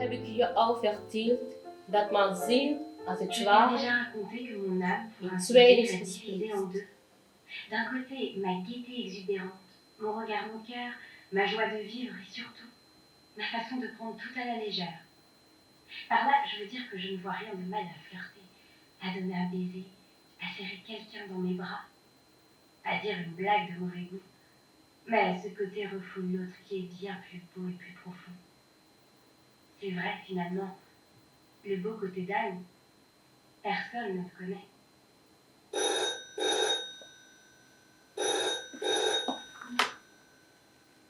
heb ik je al verteld dat mijn ziel, als het Je t'ai ware, déjà raconté que mon âme, pour in ainsi tweeën dire, is est divisée en gesplitst. deux. D'un côté, ma gaieté exubérante, mon regard moqueur, ma joie de vivre et surtout, ma façon de prendre tout à la légère. Par là, je veux dire que je ne vois rien de mal à flirter, à donner un baiser, à serrer quelqu'un dans mes bras, à dire une blague de mauvais goût. Mais ce côté refoule l'autre qui est bien plus beau et plus profond. C'est vrai, finalement, le beau côté d'Anne, personne ne le connaît.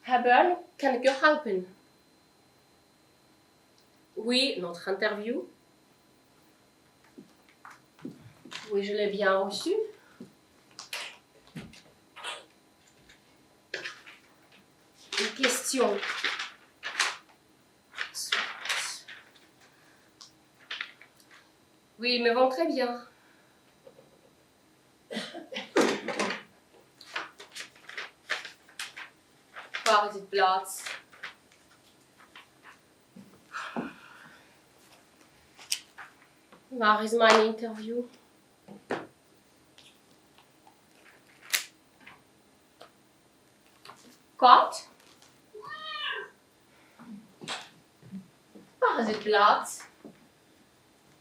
Hebben, kan ik je helpen? Oui, notre interview. Oui, je l'ai bien reçu. Une question. Oui, ils me vont très bien. Waar is het plaats? Waar is mijn interview? Kat? Waar is het plaats?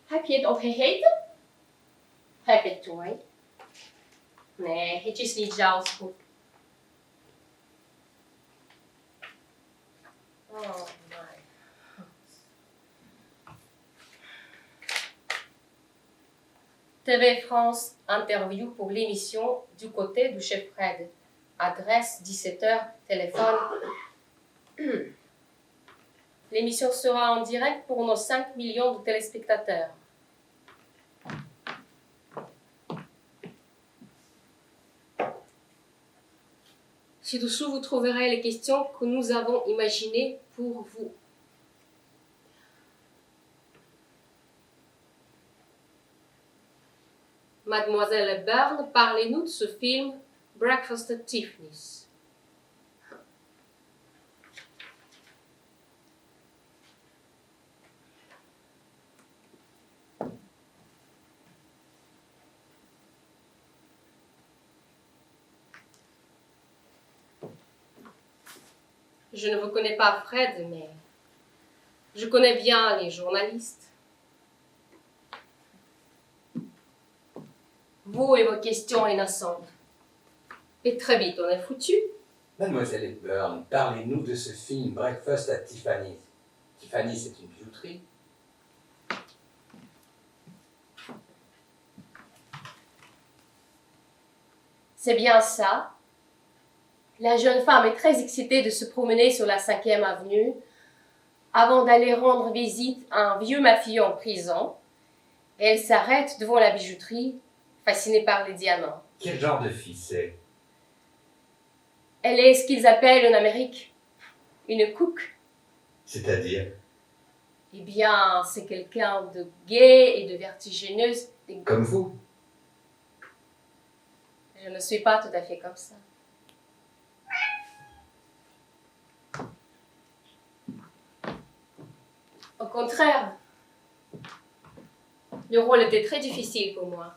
Heb je het opgegeten? Heb je het toe? Nee, het is niet zelfs goed. Oh my. TV France interview pour l'émission Du côté du chef Fred. Adresse 17h, téléphone. L'émission sera en direct pour nos 5 millions de téléspectateurs. Ci-dessous, vous trouverez les questions que nous avons imaginées pour vous. Mademoiselle Byrne, parlez-nous de ce film Breakfast at Tiffany's. Je ne vous connais pas, Fred, mais je connais bien les journalistes. Vous et vos questions innocentes. Et très vite, on est foutu. Mademoiselle Hepburn, parlez-nous de ce film Breakfast at Tiffany's. Tiffany's, c'est une bijouterie. C'est bien ça. La jeune femme est très excitée de se promener sur la 5e avenue avant d'aller rendre visite à un vieux mafieux en prison. Et elle s'arrête devant la bijouterie, fascinée par les diamants. Quel genre de fille c'est? Elle est ce qu'ils appellent en Amérique une cook. C'est-à-dire? Eh bien, c'est quelqu'un de gai et de vertigineuse. Comme vous? Je ne suis pas tout à fait comme ça. Au contraire, le rôle était très difficile pour moi.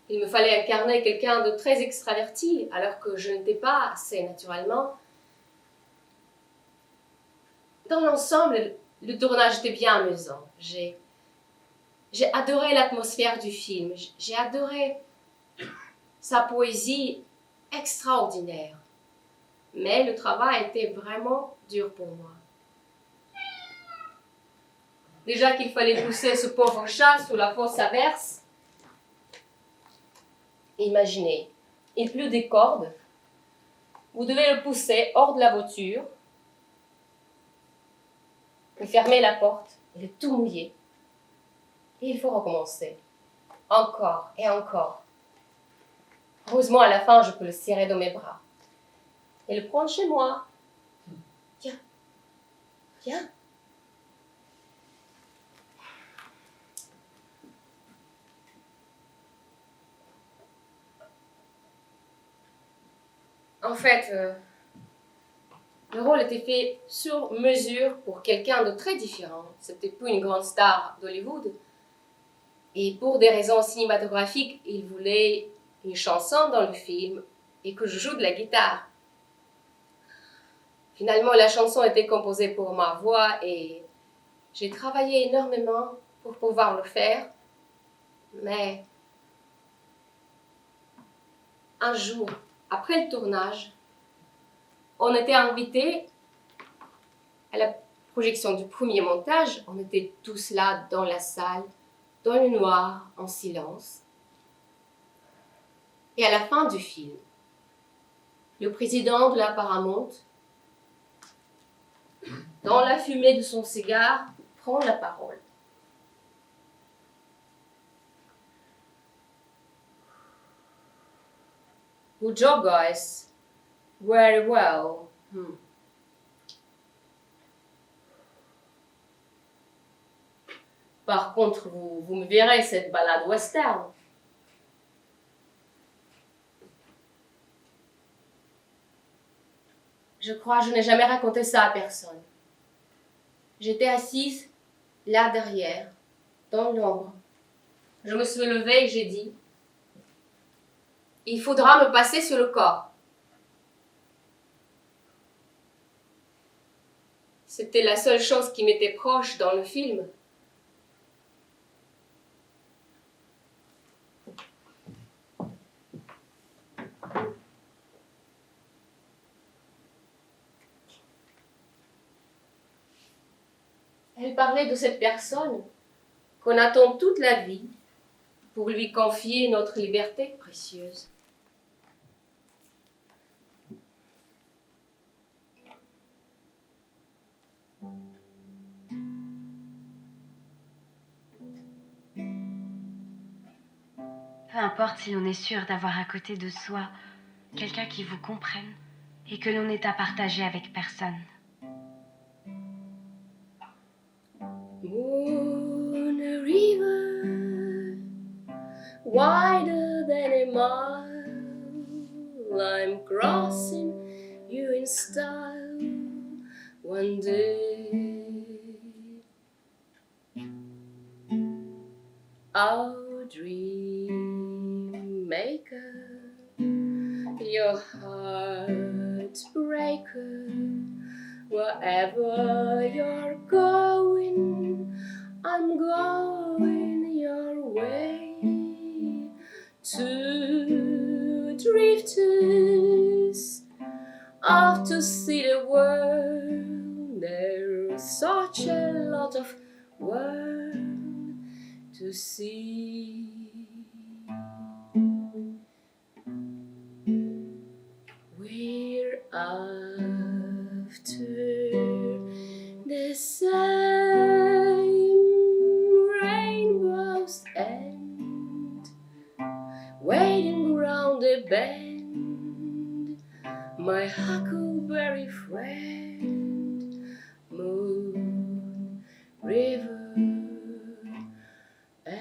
Il me fallait incarner quelqu'un de très extraverti, alors que je n'étais pas assez naturellement. Dans l'ensemble, le tournage était bien amusant. J'ai adoré l'atmosphère du film. J'ai adoré sa poésie extraordinaire. Mais le travail était vraiment dur pour moi. Déjà qu'il fallait pousser ce pauvre chat sous la fosse averse. Imaginez, il pleut des cordes. Vous devez le pousser hors de la voiture. Vous fermez la porte, il est tout mouillé. Et il faut recommencer. Encore et encore. Heureusement, à la fin, je peux le serrer dans mes bras. Et le prendre chez moi. Viens. Viens. En fait, Le rôle était fait sur mesure pour quelqu'un de très différent. C'était plus une grande star d'Hollywood. Et pour des raisons cinématographiques, il voulait une chanson dans le film et que je joue de la guitare. Finalement, la chanson était composée pour ma voix et j'ai travaillé énormément pour pouvoir le faire. Mais un jour, après le tournage, on était invités à la projection du premier montage. On était tous là dans la salle, dans le noir, en silence. Et à la fin du film, le président de la Paramount, dans la fumée de son cigare, prend la parole. Good job, guys. Very well. Par contre, vous me verrez cette balade western. Je crois que je n'ai jamais raconté ça à personne. J'étais assise là derrière, dans l'ombre. Je me suis levée et j'ai dit « Il faudra me passer sur le corps. » C'était la seule chose qui m'était proche dans le film. Elle parlait de cette personne qu'on attend toute la vie pour lui confier notre liberté précieuse. Peu importe si l'on est sûr d'avoir à côté de soi quelqu'un qui vous comprenne et que l'on n'ait à partager avec personne. Moon, a river, wider than a mile, I'm crossing you in style one day. Oh, dream maker, your heartbreaker, wherever you're going, I'm going your way. Two drifters off to see the world. There's such a lot of world to see. We're after the same rainbow's end, waiting round the bend, my huckleberry friend, moon, river, and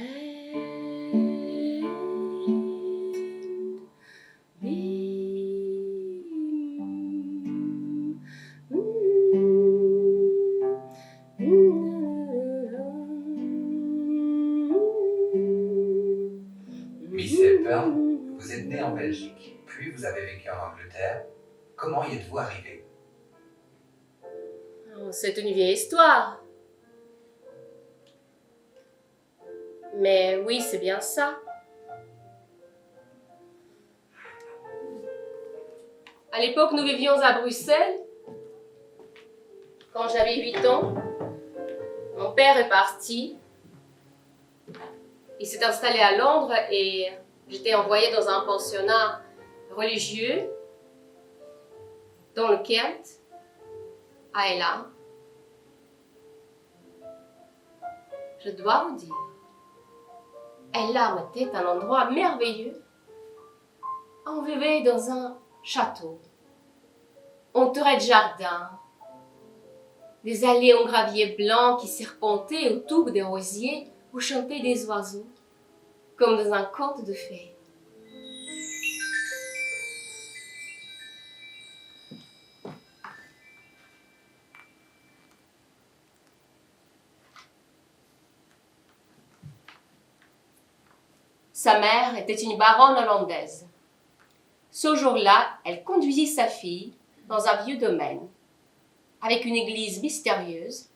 beam. Miss Hepburn, vous êtes née en Belgique, puis vous avez vécu en Angleterre. Comment y êtes-vous arrivée? Oh, c'est une vieille histoire. Mais oui, c'est bien ça. À l'époque, nous vivions à Bruxelles. Quand j'avais 8 ans, mon père est parti. Il s'est installé à Londres et j'étais envoyée dans un pensionnat religieux dans le Kent, à Elam. Je dois vous dire, Elam était un endroit merveilleux. On vivait dans un château, entouré de jardins, des allées en gravier blanc qui serpentaient autour des rosiers où chantaient des oiseaux, comme dans un conte de fées. Sa mère était une baronne hollandaise. Ce jour-là, elle conduisit sa fille dans un vieux domaine, avec une église mystérieuse,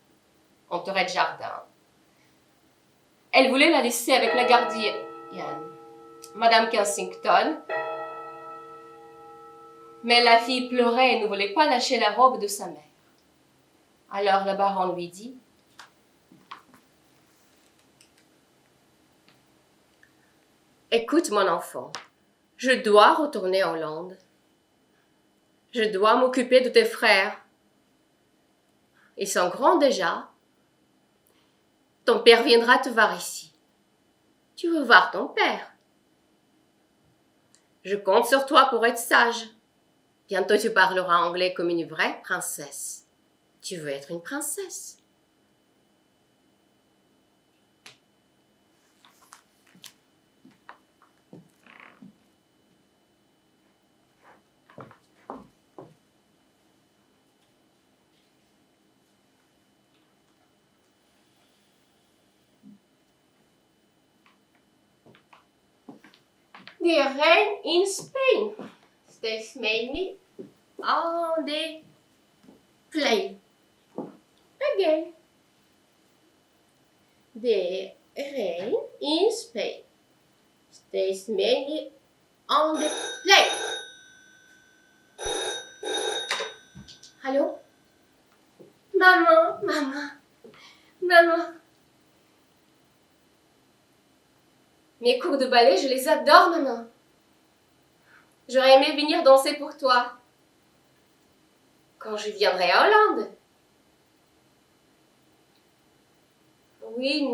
entourée de jardins. Elle voulait la laisser avec la gardienne, Madame Kensington, mais la fille pleurait et ne voulait pas lâcher la robe de sa mère. Alors la baronne lui dit: « Écoute, mon enfant, je dois retourner en Hollande. Je dois m'occuper de tes frères. Ils sont grands déjà. Ton père viendra te voir ici. Tu veux voir ton père. Je compte sur toi pour être sage. Bientôt tu parleras anglais comme une vraie princesse. Tu veux être une princesse. » The rain in Spain stays mainly on the plain. Again. The rain in Spain stays mainly on the plain. Allô? Maman, maman, maman. Mes cours de ballet, je les adore, maman. J'aurais aimé venir danser pour toi. Quand je viendrai en Hollande. Oui,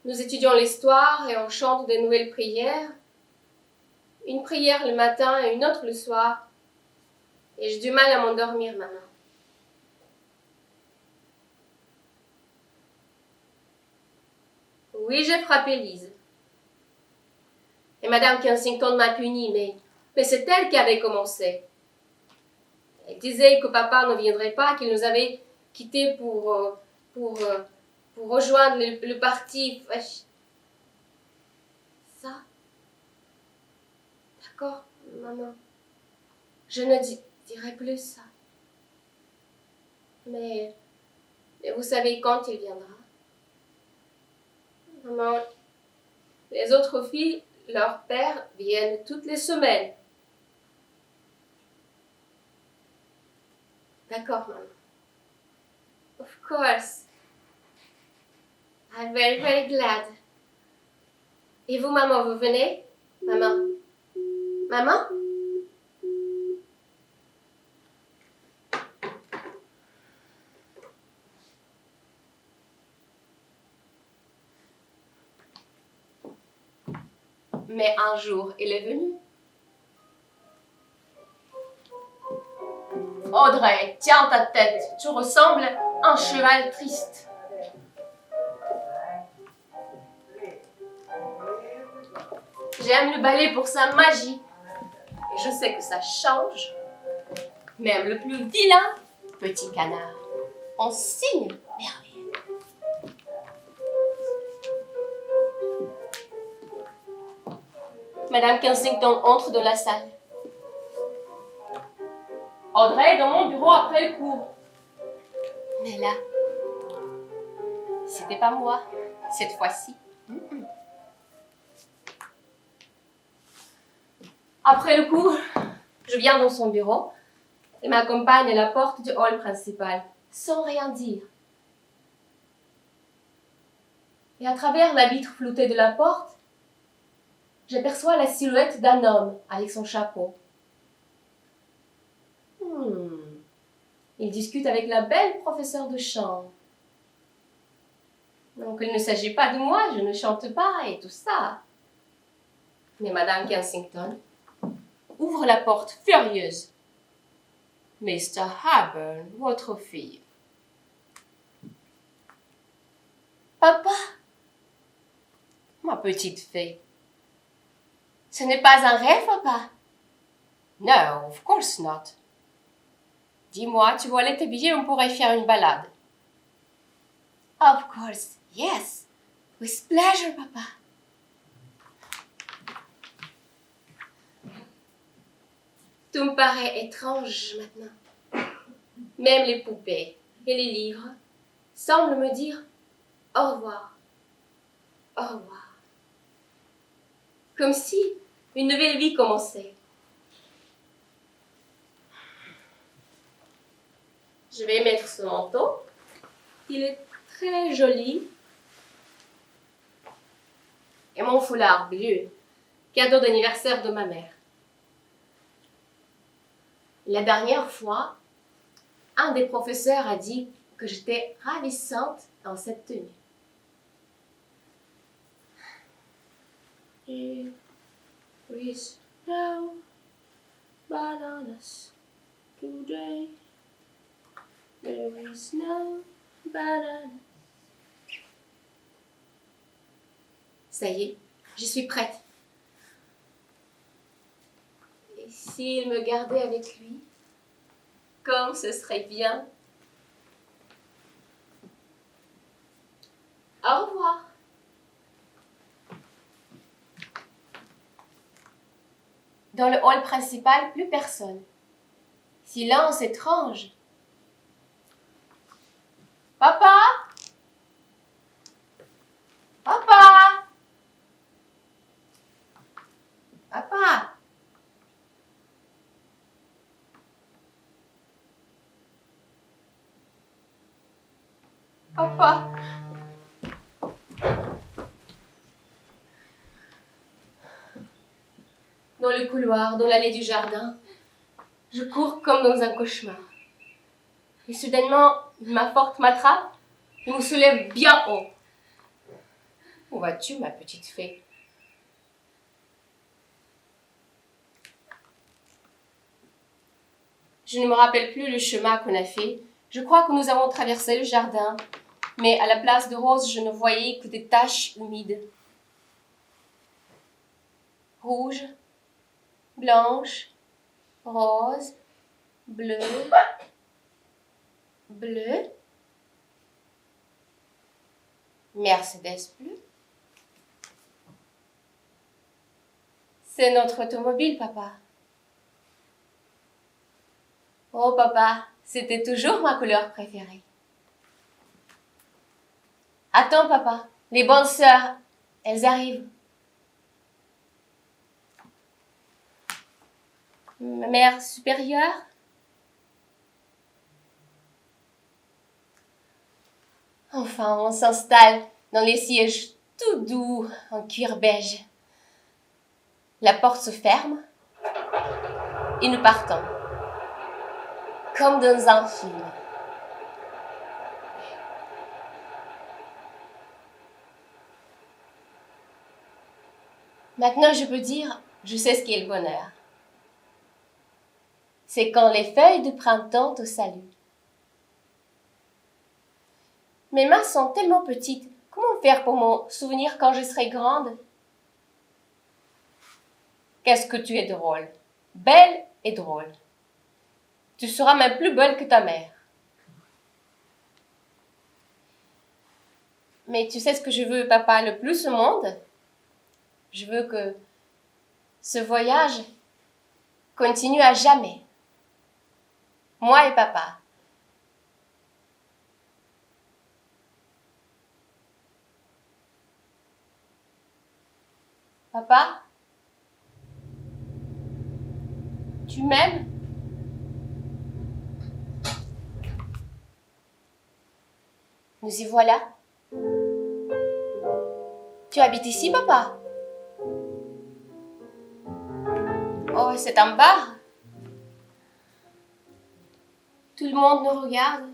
nous étudions l'histoire et on chante des nouvelles prières. Une prière le matin et une autre le soir. Et j'ai du mal à m'endormir, maman. Oui, j'ai frappé Lise. Et Madame Kensington m'a puni, mais c'est elle qui avait commencé. Elle disait que papa ne viendrait pas, qu'il nous avait quittés pour rejoindre le parti. Ça? D'accord, maman. Je ne dirai plus ça. Mais vous savez quand il viendra? Maman, les autres filles, leurs pères viennent toutes les semaines. D'accord, maman. Of course. I'm very, very glad. Et vous, maman, vous venez? Maman? Maman? Mais un jour, il est venu. Audrey, tiens ta tête, tu ressembles à un cheval triste. J'aime le ballet pour sa magie. Et je sais que ça change. Même le plus vilain petit canard en signe merveilleux. Madame Kensington entre dans la salle. Audrey est dans mon bureau après le cours. Mais là, c'était pas moi, cette fois-ci. Après le cours, je viens dans son bureau et m'accompagne à la porte du hall principal, sans rien dire. Et à travers la vitre floutée de la porte, j'aperçois la silhouette d'un homme avec son chapeau. Il discute avec la belle professeure de chant. Donc il ne s'agit pas de moi, je ne chante pas et tout ça. Mais Madame Kensington ouvre la porte furieuse. Mr. Harbern, votre fille. Papa, ma petite fée. Ce n'est pas un rêve, papa? No, of course not. Dis-moi, tu veux aller t'habiller, on pourrait faire une balade. Of course, yes. With pleasure, papa. Tout me paraît étrange maintenant. Même les poupées et les livres semblent me dire au revoir, au revoir. Comme si une nouvelle vie commençait. Je vais mettre ce manteau. Il est très joli. Et mon foulard bleu, cadeau d'anniversaire de ma mère. La dernière fois, un des professeurs a dit que j'étais ravissante dans cette tenue. There is no bananas today. There is no bananas. Ça y est, je suis prête. Et s'il me gardait avec lui, comme ce serait bien. Au revoir. Dans le hall principal, plus personne. Silence étrange. Papa? Papa? Papa? Papa? Dans le couloir, dans l'allée du jardin, je cours comme dans un cauchemar. Et soudainement, ma forte m'attrape et me soulève bien haut. Où vas-tu, ma petite fée? Je ne me rappelle plus le chemin qu'on a fait. Je crois que nous avons traversé le jardin, mais à la place de roses, je ne voyais que des taches humides. Rouge, blanche, rose, bleu, bleu, Mercedes bleu. C'est notre automobile, papa. Oh, papa, c'était toujours ma couleur préférée. Attends, papa, les bonnes sœurs, elles arrivent. Ma mère supérieure? Enfin, on s'installe dans les sièges tout doux en cuir beige. La porte se ferme et nous partons, comme dans un film. Maintenant, je peux dire, je sais ce qu'est le bonheur. C'est quand les feuilles de printemps te saluent. Mes mains sont tellement petites. Comment faire pour m'en souvenir quand je serai grande? Qu'est-ce que tu es drôle, belle et drôle. Tu seras même plus belle que ta mère. Mais tu sais ce que je veux, papa, le plus au monde? Je veux que ce voyage continue à jamais. Moi et papa. Papa? Tu m'aimes? Nous y voilà. Tu habites ici, papa? Oh, c'est un bar. Tout le monde nous regarde.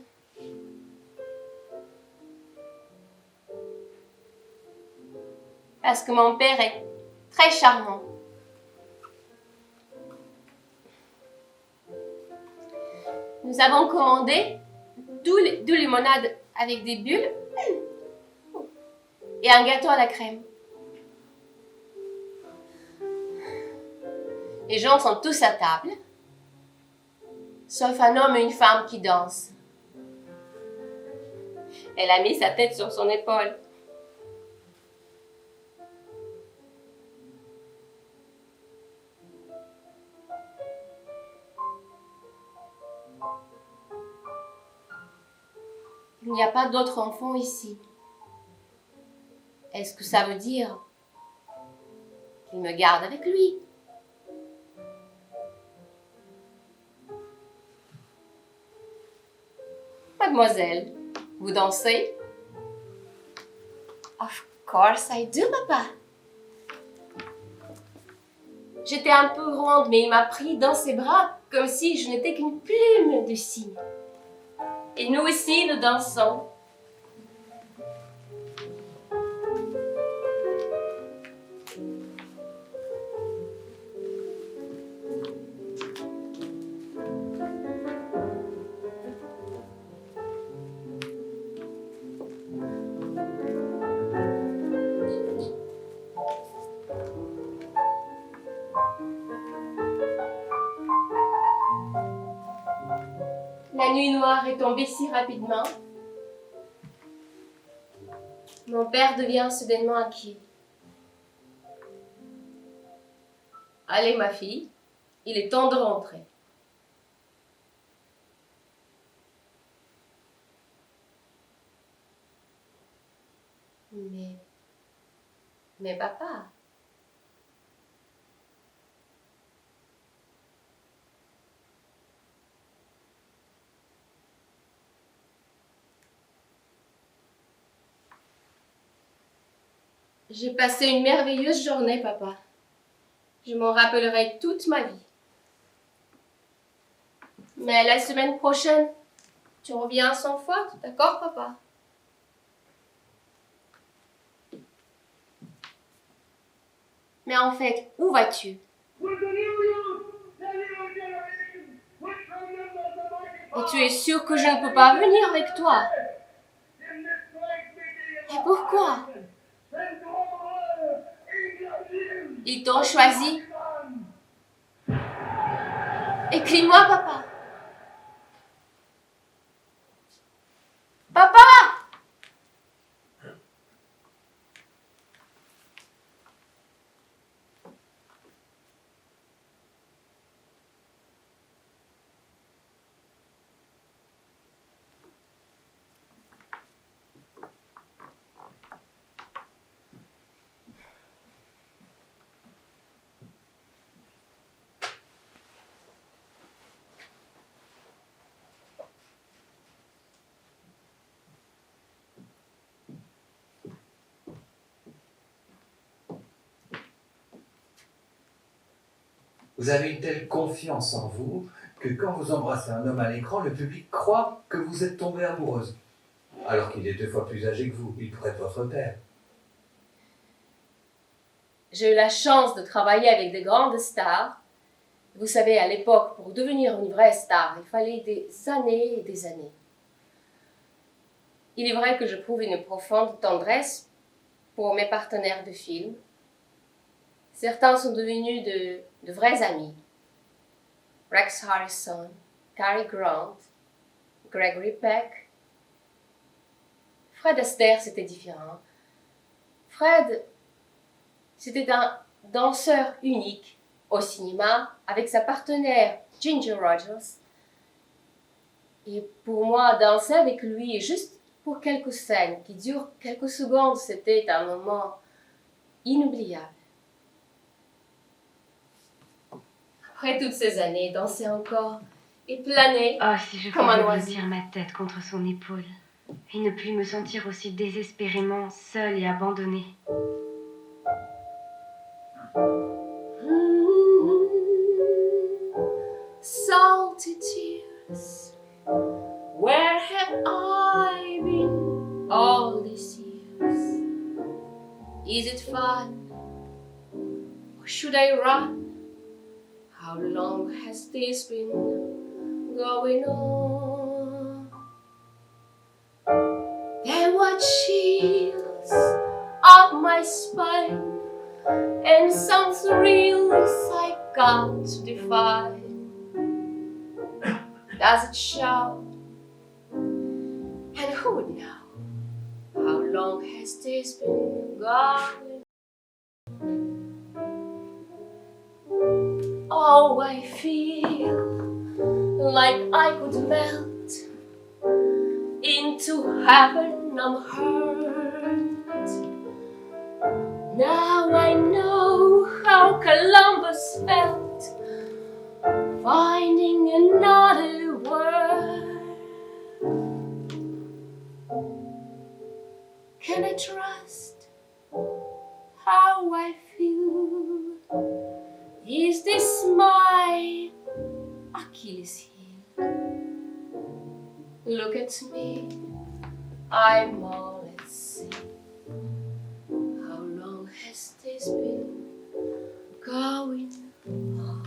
Parce que mon père est très charmant. Nous avons commandé deux limonades avec des bulles et un gâteau à la crème. Les gens sont tous à table, sauf un homme et une femme qui dansent. Elle a mis sa tête sur son épaule. Il n'y a pas d'autres enfants ici. Est-ce que ça veut dire qu'il me garde avec lui? Mademoiselle, vous dansez? Of course I do, papa. J'étais un peu grande, mais il m'a pris dans ses bras comme si je n'étais qu'une plume de cygne. Et nous aussi, nous dansons. La nuit noire est tombée si rapidement. Mon père devient soudainement inquiet. Allez, ma fille, il est temps de rentrer. Mais papa, j'ai passé une merveilleuse journée, papa. Je m'en rappellerai toute ma vie. Mais la semaine prochaine, tu reviens sans faute, d'accord, papa? Mais en fait, où vas-tu? Et tu es sûr que je ne peux pas venir avec toi? Et pourquoi? Ils t'ont choisi. Écris-moi, papa. Papa! Vous avez une telle confiance en vous que quand vous embrassez un homme à l'écran, le public croit que vous êtes tombée amoureuse. Alors qu'il est 2 fois plus âgé que vous, il pourrait être votre père. J'ai eu la chance de travailler avec des grandes stars. Vous savez, à l'époque, pour devenir une vraie star, il fallait des années et des années. Il est vrai que je prouve une profonde tendresse pour mes partenaires de film. Certains sont devenus de vrais amis. Rex Harrison, Cary Grant, Gregory Peck. Fred Astaire, c'était différent. Fred, c'était un danseur unique au cinéma avec sa partenaire Ginger Rogers. Et pour moi, danser avec lui, juste pour quelques scènes qui durent quelques secondes, c'était un moment inoubliable. Après toutes ces années, danser encore et planer Oh, si je comme un pouvais oiseau. blottir ma tête contre son épaule et ne plus me sentir aussi désespérément seule et abandonnée. Salty tears, where have I been all these years? Is it fun, or should I run? How long has this been going on? There were chills up my spine, and some thrills I got to define. Does it show? And who would know? How long has this been going? Oh, I feel like I could melt into into heaven unhurt. Now I know how Columbus felt, finding another world. Can I trust how I feel? Is this my Achilles heel? Look at me, I'm all at sea. How long has this been going on?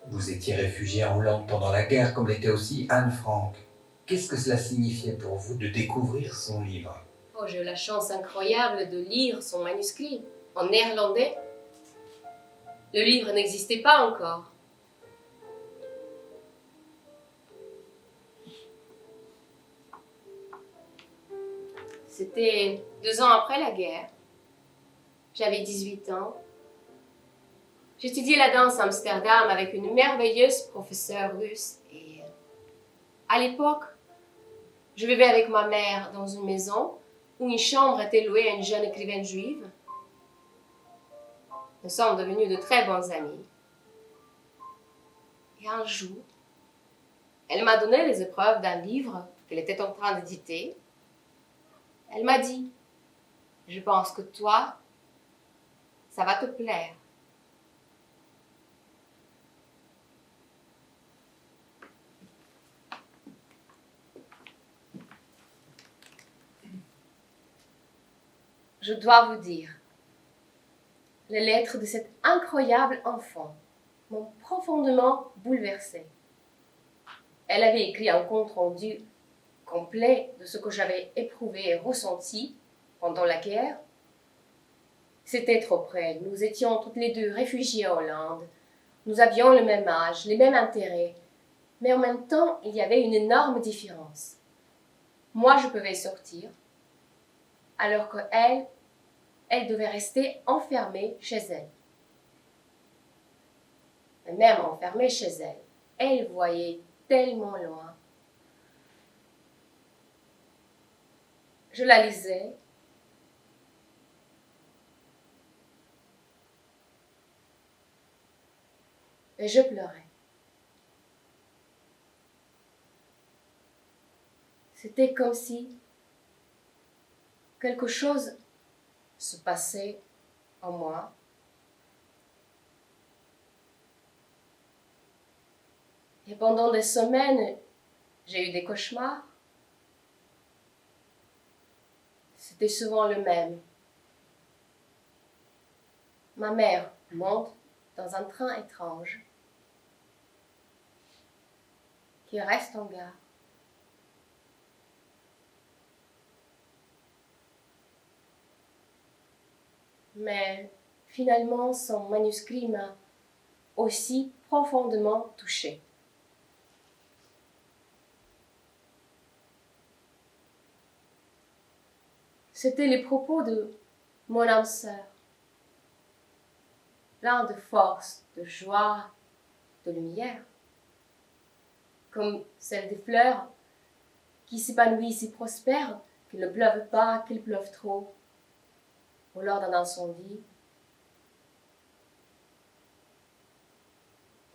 Vous étiez réfugié en Hollande pendant la guerre, comme l'était aussi Anne Frank. Qu'est-ce que cela signifiait pour vous de découvrir son livre? Oh, j'ai eu la chance incroyable de lire son manuscrit en néerlandais. Le livre n'existait pas encore. C'était 2 ans après la guerre. J'avais 18 ans. J'étudiais la danse à Amsterdam avec une merveilleuse professeure russe. Et à l'époque, je vivais avec ma mère dans une maison où une chambre était louée à une jeune écrivaine juive. Nous sommes devenus de très bons amis. Et un jour, elle m'a donné les épreuves d'un livre qu'elle était en train d'éditer. Elle m'a dit, « Je pense que toi, ça va te plaire. » Je dois vous dire, les lettres de cet incroyable enfant m'ont profondément bouleversée. Elle avait écrit un compte-rendu complet de ce que j'avais éprouvé et ressenti pendant la guerre. C'était trop près. Nous étions toutes les deux réfugiées en Hollande. Nous avions le même âge, les mêmes intérêts. Mais en même temps, il y avait une énorme différence. Moi, je pouvais sortir, alors qu'elle, elle devait rester enfermée chez elle. Et même enfermée chez elle, elle voyait tellement loin. Je la lisais. Et je pleurais. C'était comme si quelque chose se passait en moi. Et pendant des semaines, j'ai eu des cauchemars. C'était souvent le même. Ma mère monte dans un train étrange qui reste en gare. Mais finalement, son manuscrit m'a aussi profondément touchée. C'était les propos de mon âme sœur, plein de force, de joie, de lumière, comme celle des fleurs qui s'épanouissent et prospèrent, qu'il ne pleuve pas, qu'il pleuve trop, ou lors d'un incendie.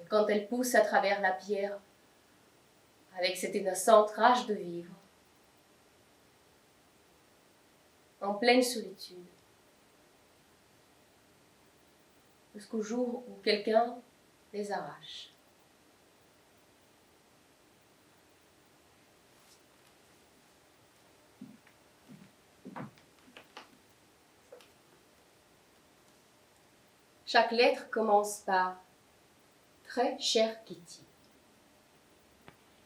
Et quand elles poussent à travers la pierre, avec cette innocente rage de vivre, en pleine solitude, jusqu'au jour où quelqu'un les arrache. Chaque lettre commence par « Très chère Kitty ».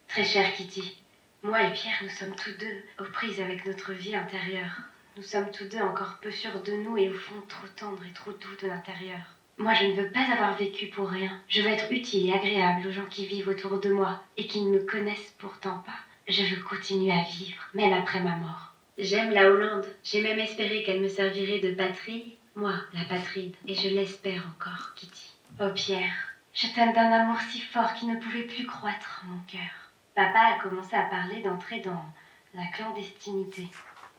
Très chère Kitty, moi et Pierre, nous sommes tous deux aux prises avec notre vie intérieure. Nous sommes tous deux encore peu sûrs de nous et au fond trop tendres et trop doux de l'intérieur. Moi, je ne veux pas avoir vécu pour rien. Je veux être utile et agréable aux gens qui vivent autour de moi et qui ne me connaissent pourtant pas. Je veux continuer à vivre, même après ma mort. J'aime la Hollande. J'ai même espéré qu'elle me servirait de patrie. Moi, la patride. Et je l'espère encore, Kitty. Oh Pierre, je t'aime d'un amour si fort qu'il ne pouvait plus croître en mon cœur. Papa a commencé à parler d'entrer dans la clandestinité.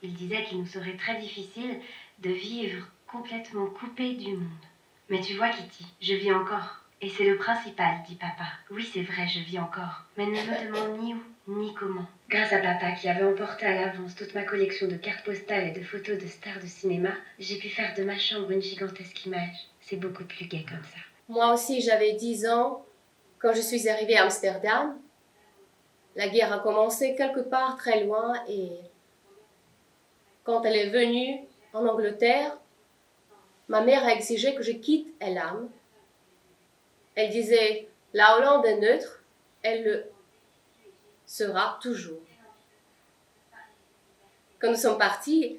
Il disait qu'il nous serait très difficile de vivre complètement coupés du monde. Mais tu vois, Kitty, je vis encore. Et c'est le principal, dit papa. Oui, c'est vrai, je vis encore. Mais ne me demande ni où, ni comment. Grâce à papa, qui avait emporté à l'avance toute ma collection de cartes postales et de photos de stars de cinéma, j'ai pu faire de ma chambre une gigantesque image. C'est beaucoup plus gai comme ça. Moi aussi, j'avais 10 ans quand je suis arrivée à Amsterdam. La guerre a commencé quelque part très loin et quand elle est venue en Angleterre, ma mère a exigé que je quitte Elam. Elle disait, la Hollande est neutre, elle le sera toujours. Quand nous sommes partis,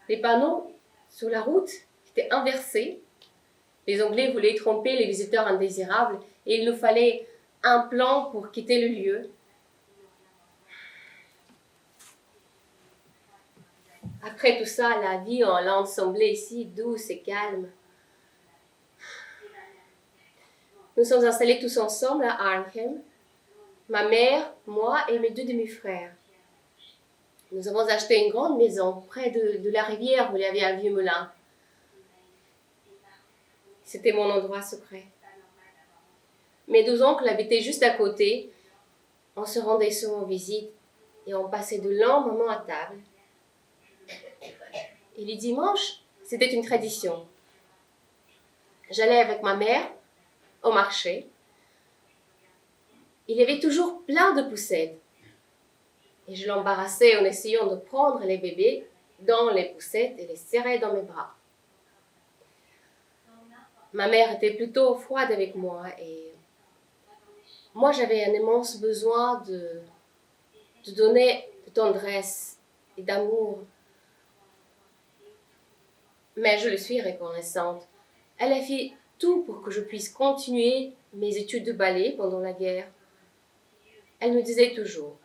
les panneaux sur la route étaient inversés. Les Anglais voulaient tromper les visiteurs indésirables et il nous fallait un plan pour quitter le lieu. Après tout ça, la vie en Hollande semblait si douce et calme. Nous sommes installés tous ensemble à Arnhem, ma mère, moi et mes 2 demi-frères. Nous avons acheté une grande maison près de la rivière où il y avait un vieux moulin. C'était mon endroit secret. Mes 2 oncles habitaient juste à côté. On se rendait souvent visite et on passait de longs moments à table. Et les dimanches, c'était une tradition. J'allais avec ma mère au marché. Il y avait toujours plein de poussettes. Et je l'embarrassais en essayant de prendre les bébés dans les poussettes et les serrer dans mes bras. Ma mère était plutôt froide avec moi et moi j'avais un immense besoin de donner de tendresse et d'amour. Mais je lui suis reconnaissante. Elle a fait tout pour que je puisse continuer mes études de ballet pendant la guerre. Elle me disait toujours,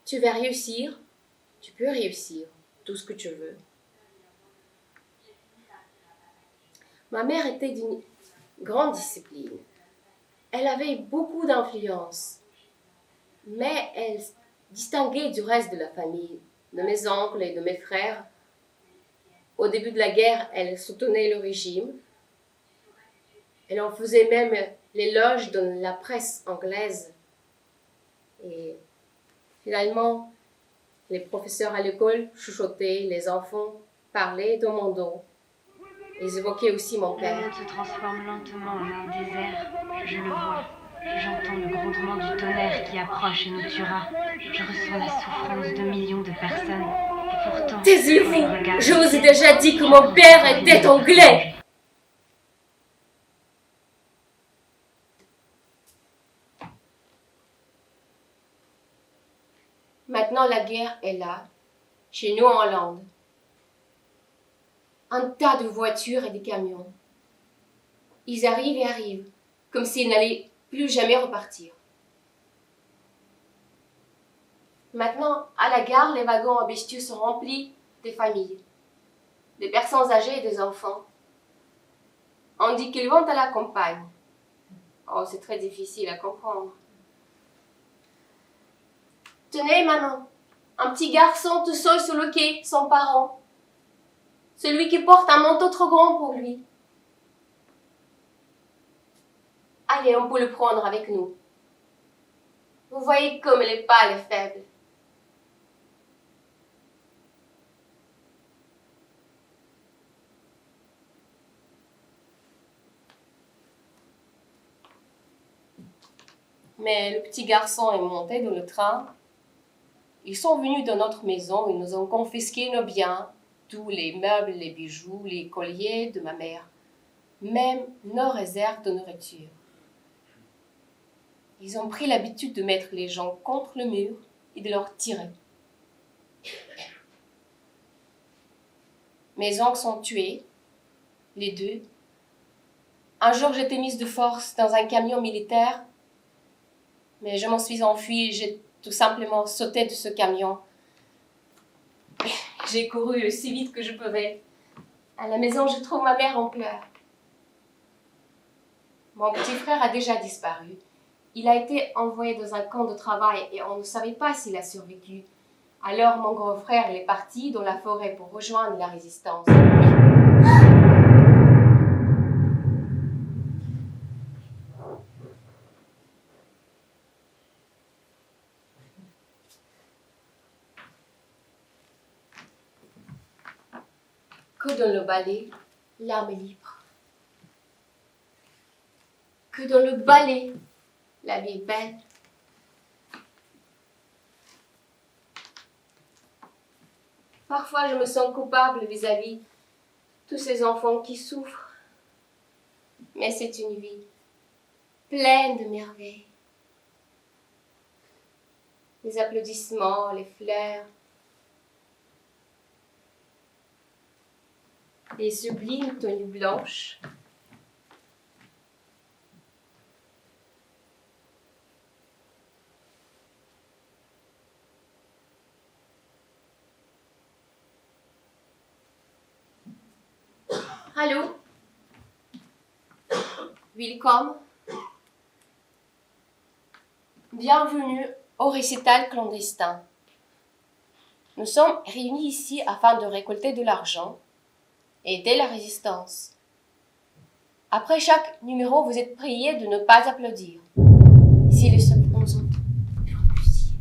tu vas réussir, tu peux réussir tout ce que tu veux. Ma mère était d'une grande discipline. Elle avait beaucoup d'influence, mais elle distinguait du reste de la famille, de mes oncles et de mes frères. Au début de la guerre, elle soutenait le régime. Elle en faisait même l'éloge dans la presse anglaise. Et finalement, les professeurs à l'école chuchotaient, les enfants parlaient dans mon dos. Ils évoquaient aussi mon Le père. monde se transforme lentement en un désert. Je le vois. J'entends le grondement du tonnerre qui approche et nous tuera. Je ressens la souffrance de millions de personnes. Et pourtant, Taisez-vous! Je vous ai déjà dit que mon père était anglais! Maintenant, la guerre est là, chez nous en Hollande. Un tas de voitures et de camions. Ils arrivent et arrivent, comme s'ils n'allaient plus jamais repartir. Maintenant, à la gare, les wagons à bestiaux sont remplis des familles, des personnes âgées et des enfants. On dit qu'ils vont à la campagne. Oh, c'est très difficile à comprendre. Tenez, maman, un petit garçon tout seul sur le quai, sans parents. Celui qui porte un manteau trop grand pour lui. Allez, on peut le prendre avec nous. Vous voyez comme elle est pâle et faible. Mais le petit garçon est monté dans le train. Ils sont venus dans notre maison, ils nous ont confisqué nos biens, tous les meubles, les bijoux, les colliers de ma mère, même nos réserves de nourriture. Ils ont pris l'habitude de mettre les gens contre le mur et de leur tirer. Mes oncles sont tués, les deux. Un jour, j'étais mise de force dans un camion militaire, mais je m'en suis enfuie et j'ai tout simplement sauté de ce camion. J'ai couru aussi vite que je pouvais. À la maison, je trouve ma mère en pleurs. Mon petit frère a déjà disparu. Il a été envoyé dans un camp de travail et on ne savait pas s'il a survécu. Alors mon grand frère est parti dans la forêt pour rejoindre la résistance. Que dans le ballet, l'âme est libre. Que dans le ballet, la vie est belle. Parfois, je me sens coupable vis-à-vis tous ces enfants qui souffrent. Mais c'est une vie pleine de merveilles. Les applaudissements, les fleurs, les sublimes tenues blanches. Allô? Welcome. Bienvenue au récital clandestin. Nous sommes réunis ici afin de récolter de l'argent et aider la résistance. Après chaque numéro, vous êtes priés de ne pas applaudir. Si les soldats nous ont fusillés.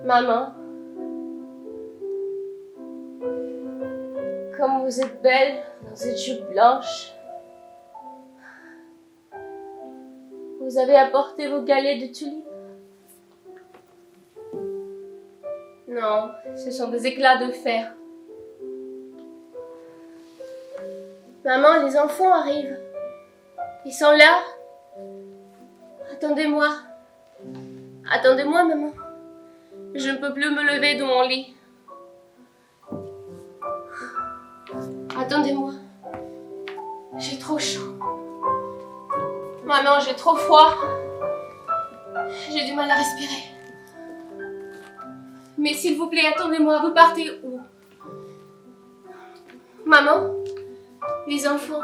Maman, comme vous êtes belle dans cette jupe blanche. Vous avez apporté vos galets de tulipes? Non, ce sont des éclats de fer. Maman, les enfants arrivent. Ils sont là. Attendez-moi. Attendez-moi, maman. Je ne peux plus me lever de mon lit. Attendez-moi. J'ai trop chaud. Maman, j'ai trop froid. J'ai du mal à respirer. Mais s'il vous plaît, attendez-moi. Vous partez où? Maman? Les enfants?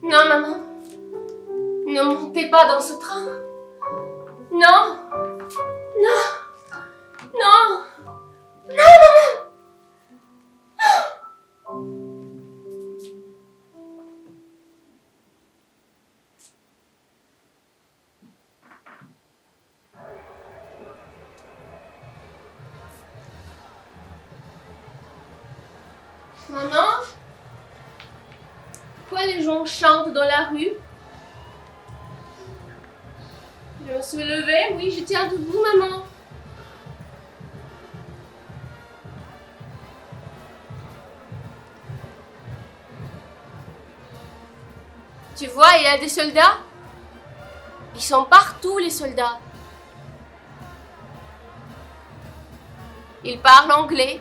Non, maman. Ne montez pas dans ce train. Non. Non. Non. Non, maman. Maman? Pourquoi les gens chantent dans la rue? Je me suis levée, oui, je tiens debout, maman. Tu vois, il y a des soldats. Ils sont partout, les soldats. Ils parlent anglais.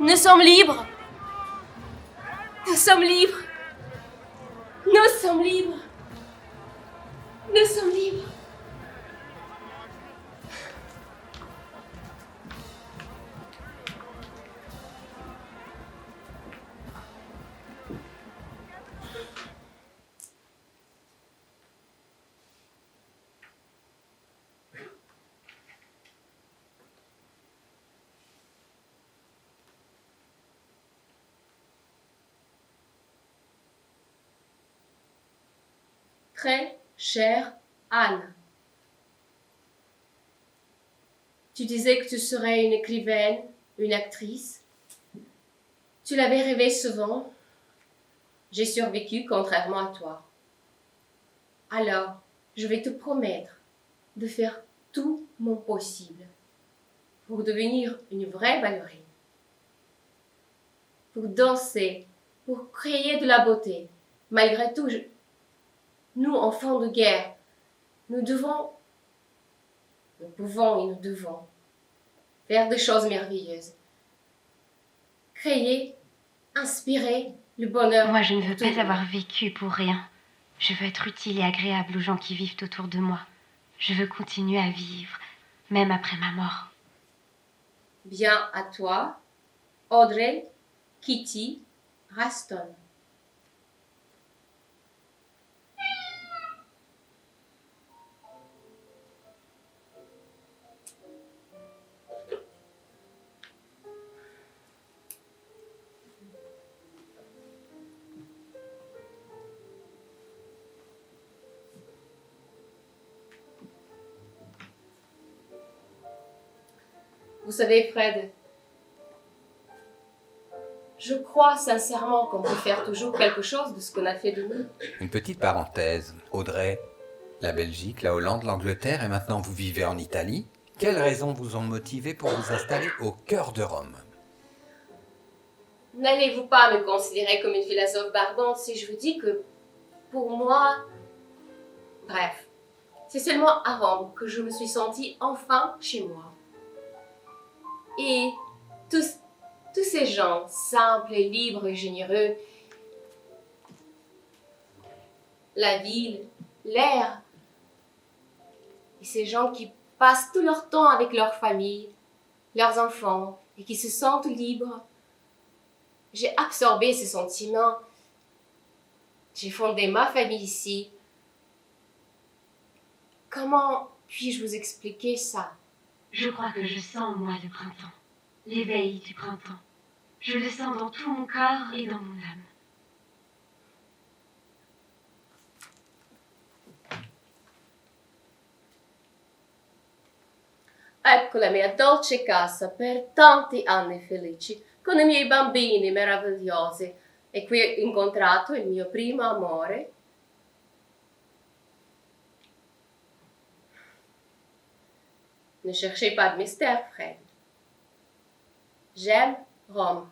Nous sommes libres. Nous sommes libres. Nous sommes libres. Nous sommes libres. Très chère Anne, tu disais que tu serais une écrivaine, une actrice. Tu l'avais rêvé souvent. J'ai survécu contrairement à toi. Alors, je vais te promettre de faire tout mon possible pour devenir une vraie ballerine, pour danser, pour créer de la beauté. Malgré tout, nous, enfants de guerre, nous pouvons et nous devons faire des choses merveilleuses. Créer, inspirer le bonheur. Moi, je ne veux pour tout pas le avoir monde. vécu pour rien. Je veux être utile et agréable aux gens qui vivent autour de moi. Je veux continuer à vivre, même après ma mort. Bien à toi, Audrey, Kitty, Raston. Vous savez, Fred, je crois sincèrement qu'on peut faire toujours quelque chose de ce qu'on a fait de nous. Une petite parenthèse. Audrey, la Belgique, la Hollande, l'Angleterre et maintenant vous vivez en Italie. Quelles raisons vous ont motivé pour vous installer au cœur de Rome? N'allez-vous pas me considérer comme une philosophe barbante si je vous dis que, pour moi, bref, c'est seulement à Rome que je me suis sentie enfin chez moi. Et tous ces gens simples et libres et généreux, la ville, l'air, et ces gens qui passent tout leur temps avec leur famille, leurs enfants, et qui se sentent libres. J'ai absorbé ces sentiments. J'ai fondé ma famille ici. Comment puis-je vous expliquer ça? Je crois que je sens en moi le printemps, l'éveil du printemps. Je le sens dans tout mon corps et dans mon âme. Ecco la mia dolce casa per tanti anni felici, con i miei bambini meravigliosi. E qui ho incontrato il mio primo amore. Ne cherchez pas de mystère, Fred. J'aime Rome.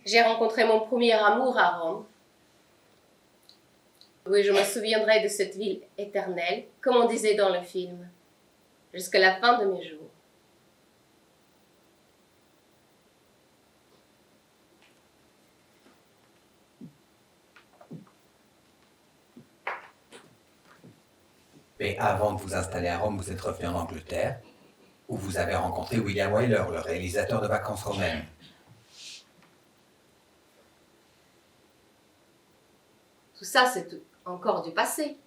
J'ai rencontré mon premier amour à Rome. Oui, je me souviendrai de cette ville éternelle, comme on disait dans le film, jusqu'à la fin de mes jours. Mais avant de vous installer à Rome, vous êtes revenu en Angleterre, où vous avez rencontré William Wyler, le réalisateur de Vacances romaines. Tout ça, c'est encore du passé.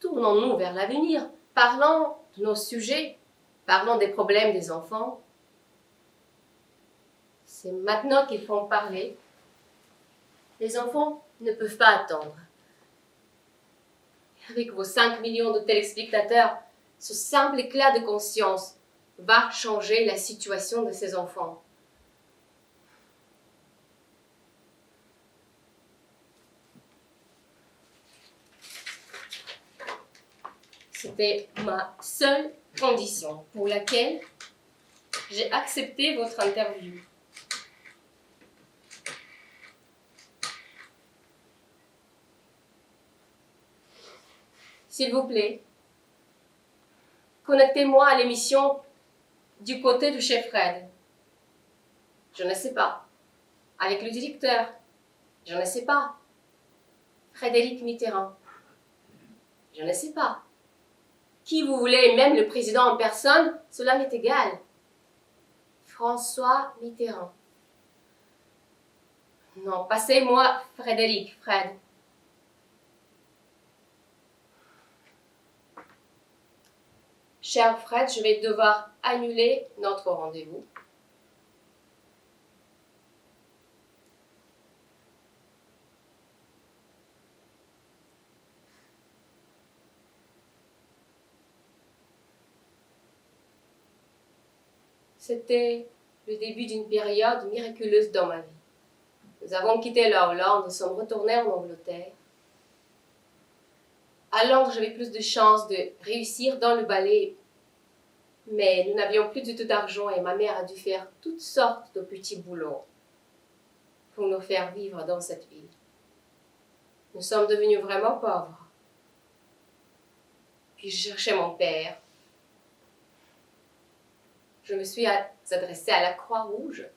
Tournons-nous vers l'avenir. Parlons de nos sujets. Parlons des problèmes des enfants. C'est maintenant qu'il faut en parler. Les enfants ne peuvent pas attendre. Avec vos 5 millions de téléspectateurs, ce simple éclat de conscience va changer la situation de ces enfants. C'était ma seule condition pour laquelle j'ai accepté votre interview. S'il vous plaît, Connectez-moi à l'émission du côté de chez Fred. Je ne sais pas. Avec le directeur. Je ne sais pas. Frédéric Mitterrand. Je ne sais pas. Qui vous voulez, même le président en personne, cela m'est égal. François Mitterrand. Non, passez-moi Frédéric, Fred. Cher Fred, je vais devoir annuler notre rendez-vous. C'était le début d'une période miraculeuse dans ma vie. Nous avons quitté la Hollande, nous sommes retournés en Angleterre. À Londres, j'avais plus de chances de réussir dans le ballet, mais nous n'avions plus du tout d'argent et ma mère a dû faire toutes sortes de petits boulots pour nous faire vivre dans cette ville. Nous sommes devenus vraiment pauvres. Puis je cherchais mon père. Je me suis adressée à la Croix-Rouge.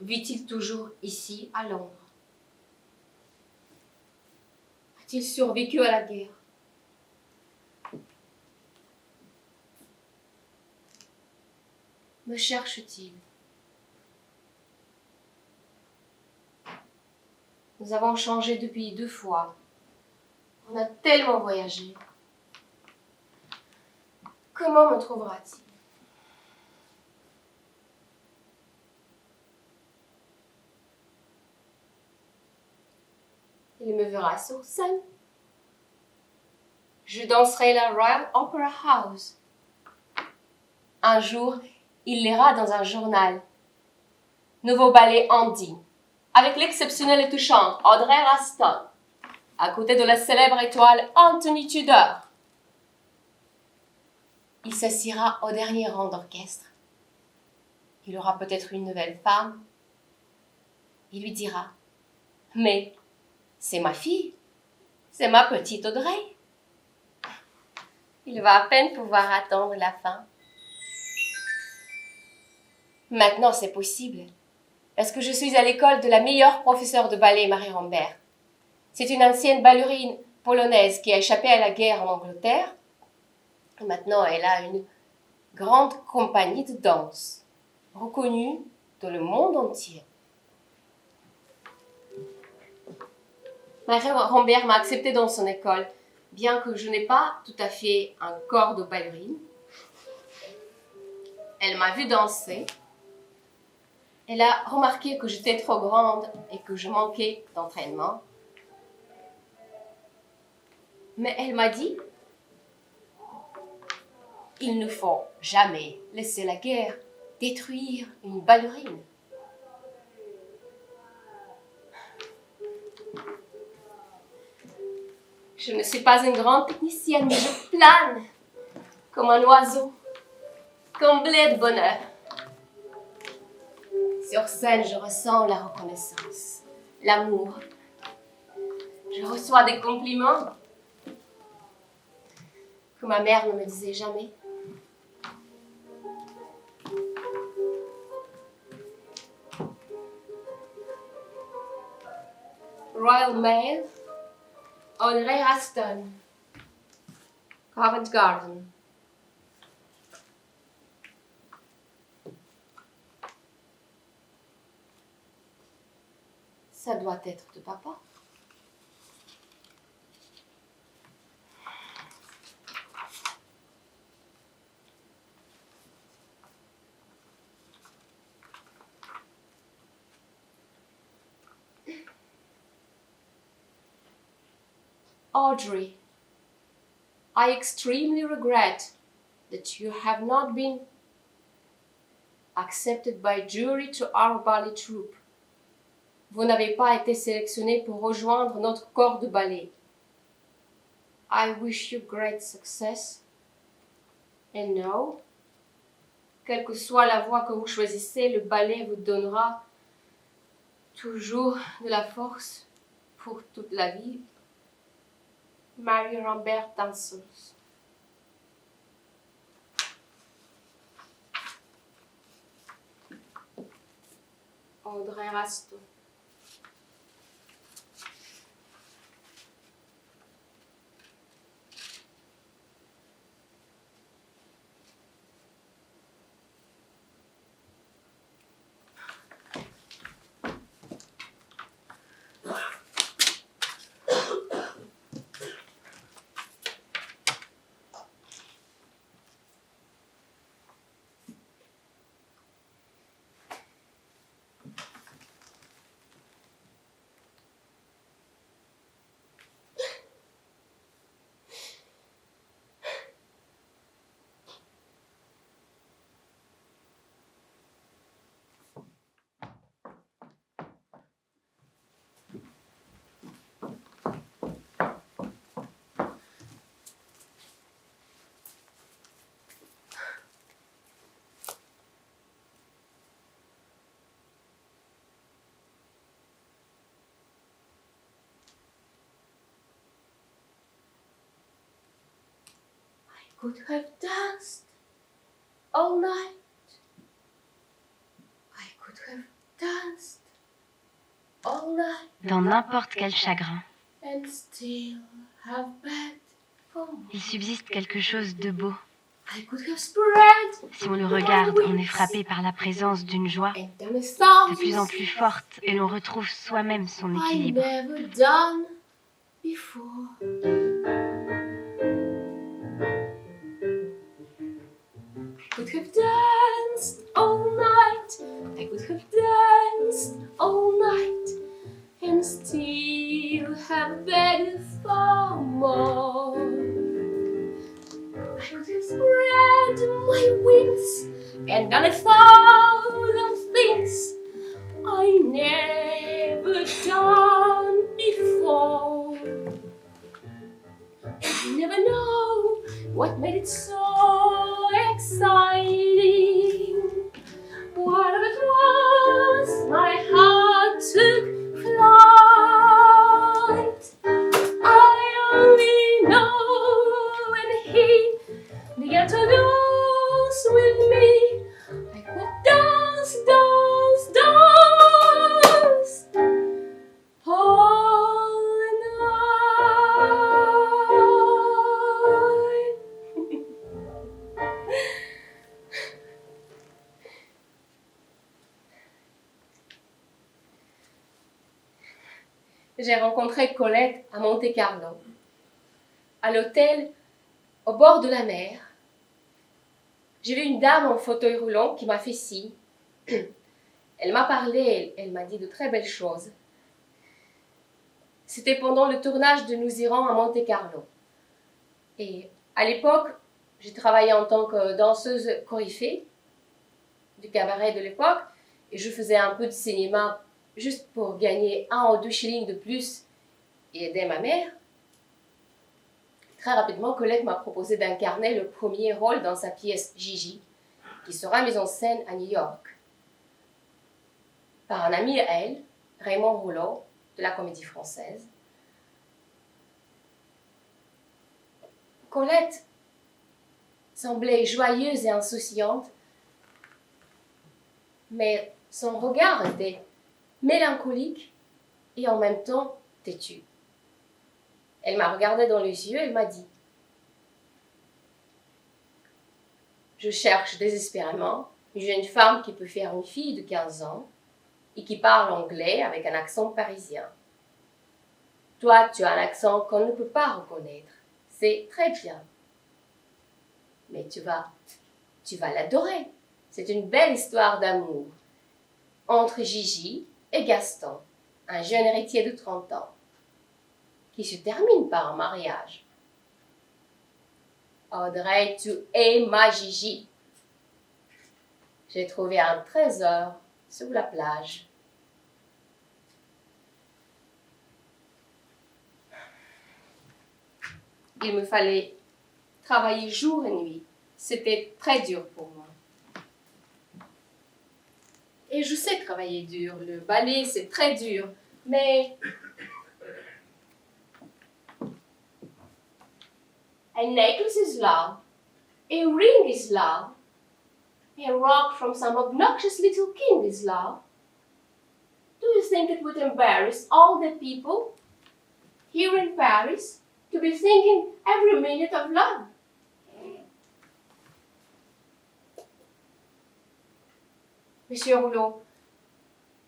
Vit-il toujours ici, à Londres? A-t-il survécu à la guerre? Me cherche-t-il? Nous avons changé de pays 2 fois. On a tellement voyagé. Comment me trouvera-t-il? Il me verra sur scène. Je danserai la Royal Opera House. Un jour, il lira dans un journal. Nouveau ballet Andy, avec l'exceptionnelle et touchante Audrey Raston, à côté de la célèbre étoile Anthony Tudor. Il s'assiera au dernier rang d'orchestre. Il aura peut-être une nouvelle femme. Il lui dira « Mais c'est ma fille, c'est ma petite Audrey. » Il va à peine pouvoir attendre la fin. Maintenant, c'est possible, parce que je suis à l'école de la meilleure professeure de ballet, Marie Rambert. C'est une ancienne ballerine polonaise qui a échappé à la guerre en Angleterre. Et maintenant, elle a une grande compagnie de danse, reconnue dans le monde entier. Marie Rambert m'a acceptée dans son école, bien que je n'ai pas tout à fait un corps de ballerine. Elle m'a vue danser. Elle a remarqué que j'étais trop grande et que je manquais d'entraînement. Mais elle m'a dit « Il ne faut jamais laisser la guerre détruire une ballerine. » Je ne suis pas une grande technicienne, mais je plane comme un oiseau, comblé de bonheur. Sur scène, je ressens la reconnaissance, l'amour. Je reçois des compliments que ma mère ne me disait jamais. Royal Mail, Audrey Raston, Covent Garden. Ça doit être de papa. Audrey, I extremely regret that you have not been accepted by jury to our ballet troupe. Vous n'avez pas été sélectionné pour rejoindre notre corps de ballet. I wish you great success. And now, quelle que soit la voie que vous choisissez, le ballet vous donnera toujours de la force pour toute la vie. Marie Rambert Dancers. Audrey Rasto. Could have danced all night. I could have danced all night. Dans n'importe quel chagrin, And still have bed for more. il subsiste quelque chose de beau. I could have spread Si on le regarde, on est frappé par la présence d'une joie and done a thousand de plus en plus forte et l'on retrouve soi-même son I équilibre. never done before. I could have danced all night. I could have danced all night and still have begged for more. I could have spread my wings and done a thousand things I never done before. And you never know what made it so exciting. Whatever it was, my heart took flight. I only know when he began to dance with me, I could dance, dance, dance all night. J'ai rencontré Colette à Monte-Carlo, à l'hôtel au bord de la mer. J'ai vu une dame en fauteuil roulant qui m'a fait signe. Elle m'a parlé, elle m'a dit de très belles choses. C'était pendant le tournage de Nous irons à Monte-Carlo. Et à l'époque, j'ai travaillé en tant que danseuse coryphée du cabaret de l'époque et je faisais un peu de cinéma juste pour gagner 1 ou 2 shillings de plus et aider ma mère. Très rapidement, Colette m'a proposé d'incarner le premier rôle dans sa pièce Gigi, qui sera mise en scène à New York par un ami à elle, Raymond Rouleau, de la Comédie Française. Colette semblait joyeuse et insouciante, mais son regard était mélancolique et en même temps têtu. Elle m'a regardé dans les yeux et m'a dit « Je cherche désespérément une jeune femme qui peut faire une fille de 15 ans et qui parle anglais avec un accent parisien. Toi, tu as un accent qu'on ne peut pas reconnaître. C'est très bien. Mais tu vas l'adorer. C'est une belle histoire d'amour entre Gigi et Gaston, un jeune héritier de 30 ans, qui se termine par un mariage. Audrey, tu es ma Gigi. J'ai trouvé un trésor sur la plage. Il me fallait travailler jour et nuit. C'était très dur pour moi. Et je sais travailler dur. Le ballet, c'est très dur. Mais a necklace is love. A ring is love. A rock from some obnoxious little king is love. Do you think it would embarrass all the people here in Paris to be thinking every minute of love? Monsieur Rouleau,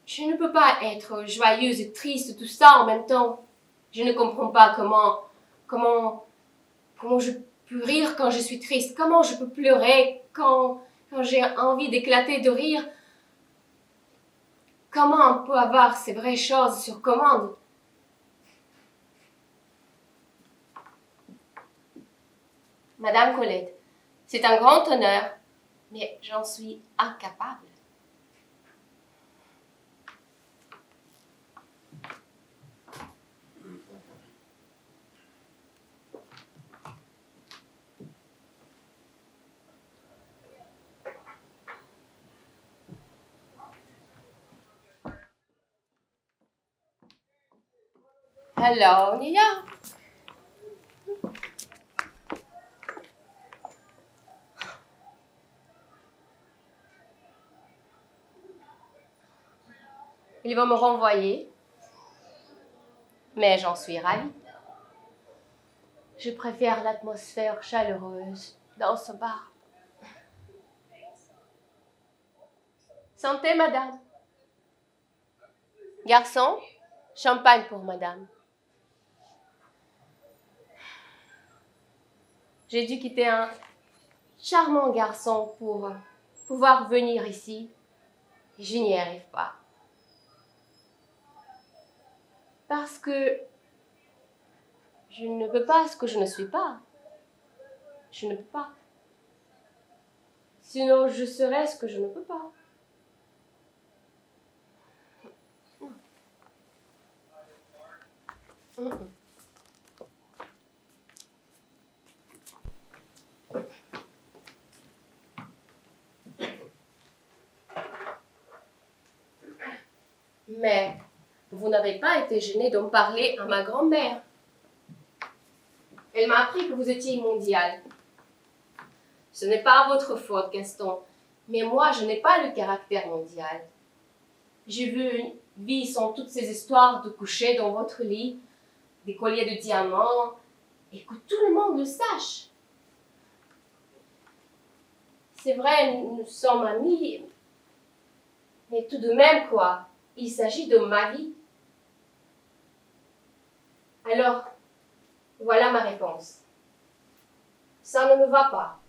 je ne peux pas être joyeuse et triste tout ça en même temps. Je ne comprends pas comment je peux rire quand je suis triste, comment je peux pleurer quand j'ai envie d'éclater de rire. Comment on peut avoir ces vraies choses sur commande? Madame Colette, c'est un grand honneur, mais j'en suis incapable. Hello, Nia. Ils vont me renvoyer, mais j'en suis ravie. Je préfère l'atmosphère chaleureuse dans ce bar. Santé, madame. Garçon, champagne pour madame. J'ai dû quitter un charmant garçon pour pouvoir venir ici. Je n'y arrive pas. Parce que je ne peux pas ce que je ne suis pas. Je ne peux pas. Sinon, je serais ce que je ne peux pas. Mais vous n'avez pas été gêné de me parler à ma grand-mère. Elle m'a appris que vous étiez mondial. Ce n'est pas votre faute, Gaston, mais moi, je n'ai pas le caractère mondial. J'ai vu une vie sans toutes ces histoires de coucher dans votre lit, des colliers de diamants, et que tout le monde le sache. C'est vrai, nous sommes amis, mais tout de même, quoi. Il s'agit de ma vie. Alors, voilà ma réponse. Ça ne me va pas.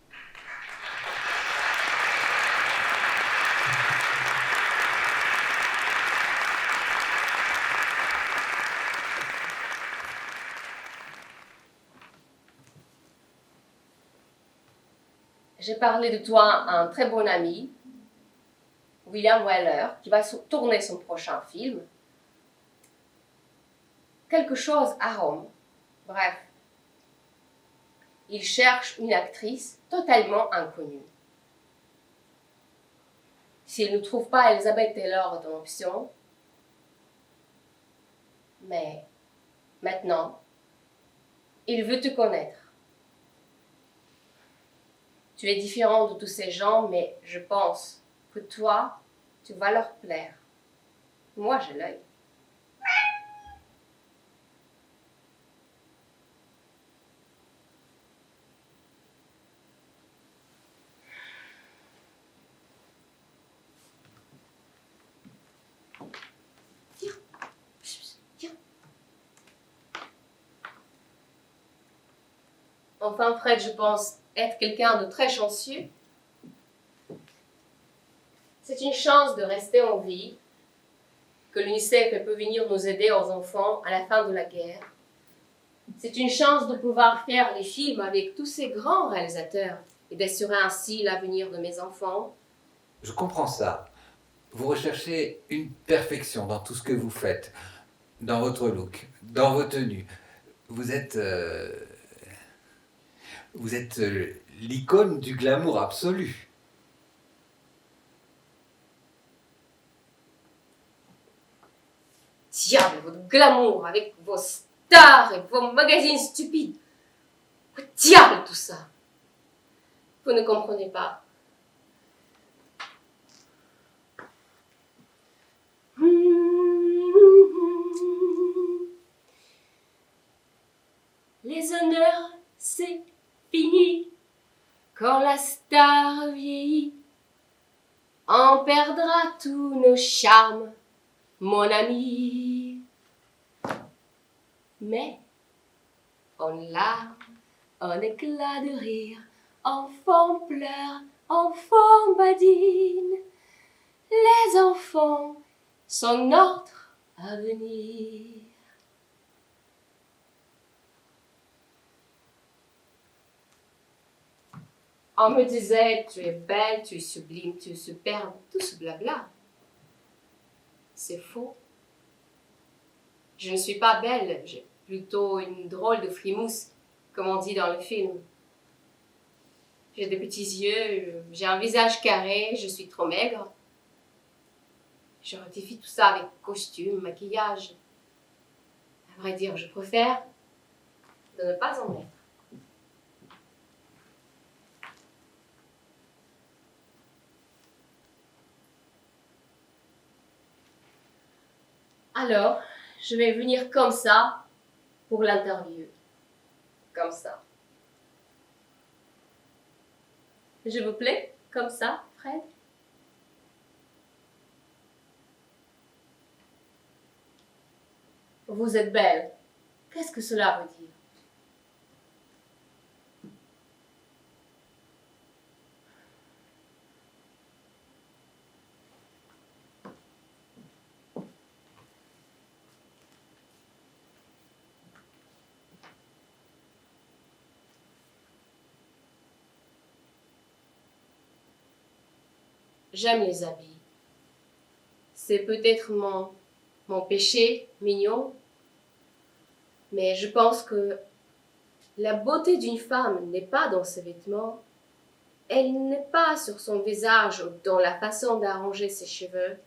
J'ai parlé de toi à un très bon ami, William Wyler, qui va tourner son prochain film. Quelque chose à Rome. Bref. Il cherche une actrice totalement inconnue. S'il ne trouve pas Elizabeth Taylor dans l'option, mais maintenant, il veut te connaître. Tu es différent de tous ces gens, mais je pense que toi, tu vas leur plaire. Moi, j'ai l'œil. Tiens. Enfin, Fred, je pense être quelqu'un de très chanceux. C'est une chance de rester en vie, que l'UNICEF peut venir nous aider aux enfants à la fin de la guerre. C'est une chance de pouvoir faire les films avec tous ces grands réalisateurs et d'assurer ainsi l'avenir de mes enfants. Je comprends ça. Vous recherchez une perfection dans tout ce que vous faites, dans votre look, dans vos tenues. Vous êtes l'icône du glamour absolu. diable, votre glamour avec vos stars et vos magazines stupides. Au diable tout ça. Vous ne comprenez pas. Les honneurs, c'est fini. Quand la star vieillit, on perdra tous nos charmes, mon ami. Mais en larmes, en éclat de rire, enfants pleurent, enfants badinent. Les enfants sont notre avenir. On me disait, tu es belle, tu es sublime, tu es superbe, tout ce blabla. C'est faux. Je ne suis pas belle, j'ai plutôt une drôle de frimousse, comme on dit dans le film. J'ai des petits yeux, j'ai un visage carré, je suis trop maigre. Je rectifie tout ça avec costume, maquillage. À vrai dire, je préfère de ne pas en mettre. Alors, je vais venir comme ça pour l'interview. Comme ça. Je vous plais comme ça, Fred? Vous êtes belle. Qu'est-ce que cela veut dire? J'aime les habits. C'est peut-être mon péché mignon, mais je pense que la beauté d'une femme n'est pas dans ses vêtements, elle n'est pas sur son visage ou dans la façon d'arranger ses cheveux.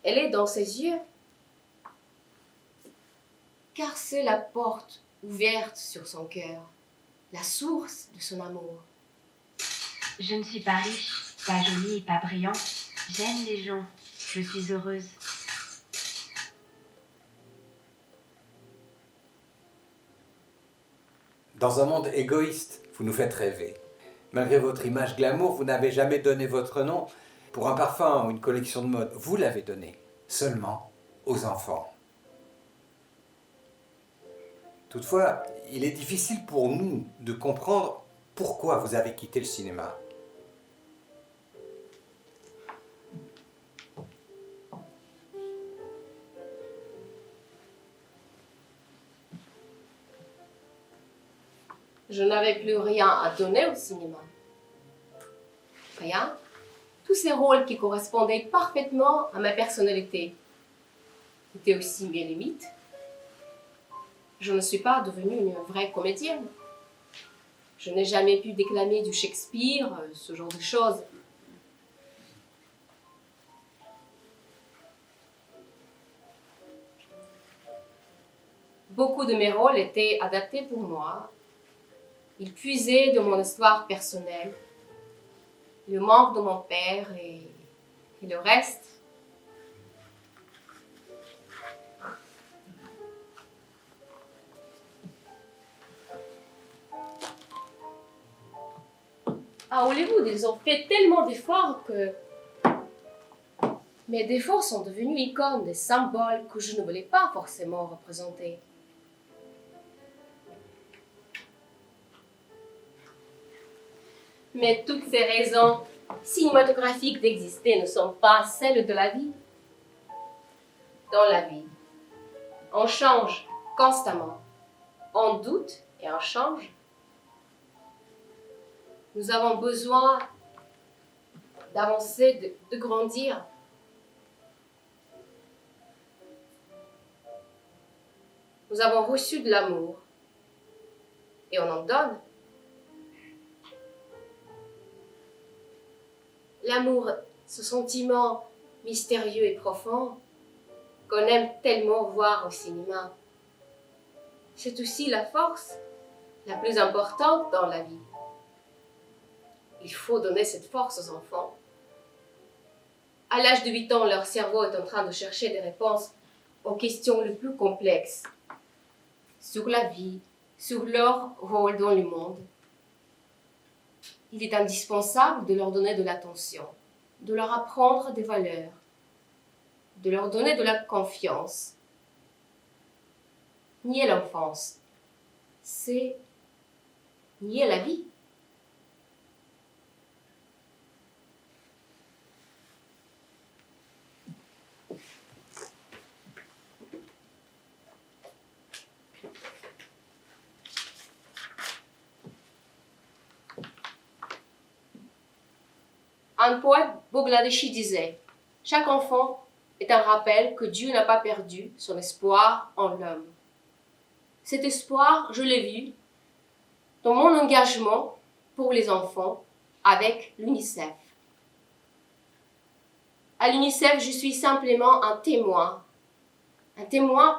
Elle est dans ses yeux, car c'est la porte ouverte sur son cœur, la source de son amour. Je ne suis pas riche, pas jolie et pas brillante. J'aime les gens. Je suis heureuse. Dans un monde égoïste, vous nous faites rêver. Malgré votre image glamour, vous n'avez jamais donné votre nom pour un parfum ou une collection de mode. Vous l'avez donné seulement aux enfants. Toutefois, il est difficile pour nous de comprendre pourquoi vous avez quitté le cinéma. Je n'avais plus rien à donner au cinéma. Rien. Tous ces rôles qui correspondaient parfaitement à ma personnalité étaient aussi mes limites. Je ne suis pas devenue une vraie comédienne. Je n'ai jamais pu déclamer du Shakespeare, ce genre de choses. Beaucoup de mes rôles étaient adaptés pour moi. Ils puisaient de mon histoire personnelle, le manque de mon père et le reste. À Hollywood, ils ont fait tellement d'efforts que mes défauts sont devenus icônes, des symboles que je ne voulais pas forcément représenter. Mais toutes ces raisons cinématographiques d'exister ne sont pas celles de la vie. Dans la vie, on change constamment. On doute et on change. Nous avons besoin d'avancer, de grandir. Nous avons reçu de l'amour et on en donne. L'amour, ce sentiment mystérieux et profond, qu'on aime tellement voir au cinéma. C'est aussi la force la plus importante dans la vie. Il faut donner cette force aux enfants. À l'âge de 8 ans, leur cerveau est en train de chercher des réponses aux questions les plus complexes sur la vie, sur leur rôle dans le monde. Il est indispensable de leur donner de l'attention, de leur apprendre des valeurs, de leur donner de la confiance. Nier l'enfance, c'est nier la vie. Un poète bangladeshi disait « Chaque enfant est un rappel que Dieu n'a pas perdu son espoir en l'homme. » Cet espoir, je l'ai vu dans mon engagement pour les enfants avec l'UNICEF. À l'UNICEF, je suis simplement un témoin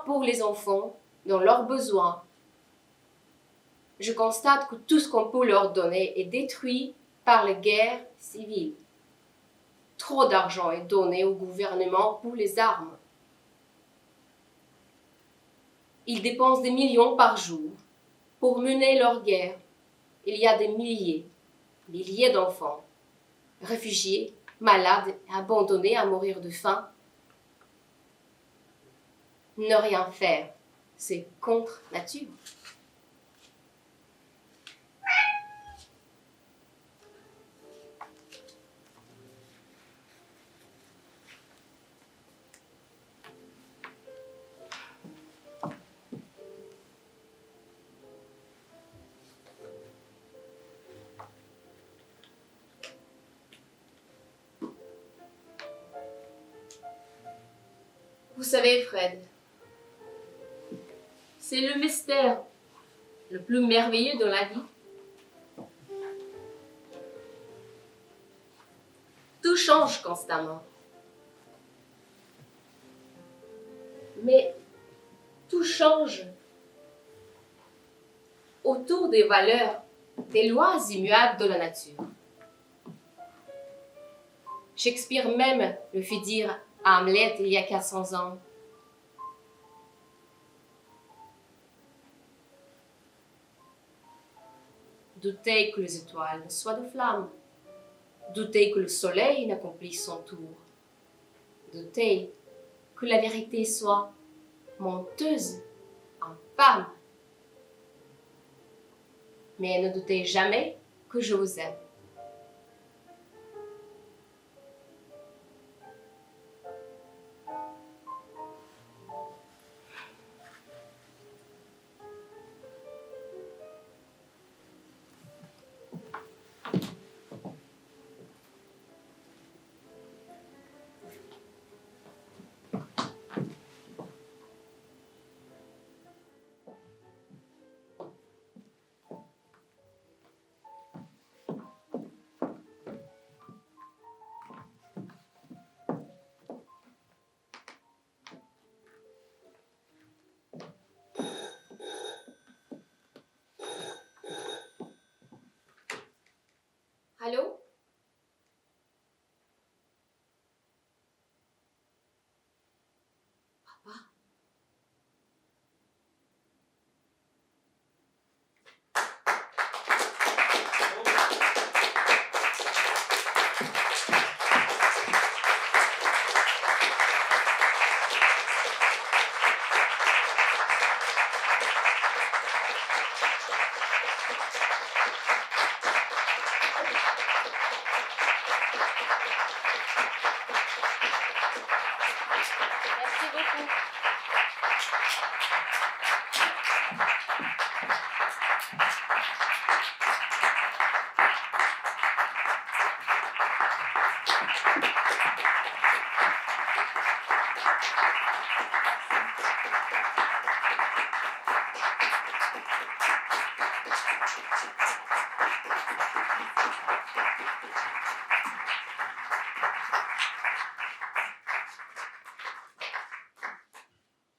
pour les enfants dans leurs besoins. Je constate que tout ce qu'on peut leur donner est détruit par les guerres civiles. Trop d'argent est donné au gouvernement pour les armes. Ils dépensent des millions par jour pour mener leur guerre. Il y a des milliers d'enfants, réfugiés, malades et abandonnés à mourir de faim. Ne rien faire, c'est contre nature. Vous savez, Fred, c'est le mystère le plus merveilleux de la vie. Tout change constamment. Mais tout change autour des valeurs, des lois immuables de la nature. Shakespeare même le fit dire à Hamlet il y a 400 ans. Doutez que les étoiles soient de flammes. Doutez que le soleil n'accomplisse son tour. Doutez que la vérité soit menteuse, infâme. Mais ne doutez jamais que je vous aime. Allô? Papa? Merci beaucoup.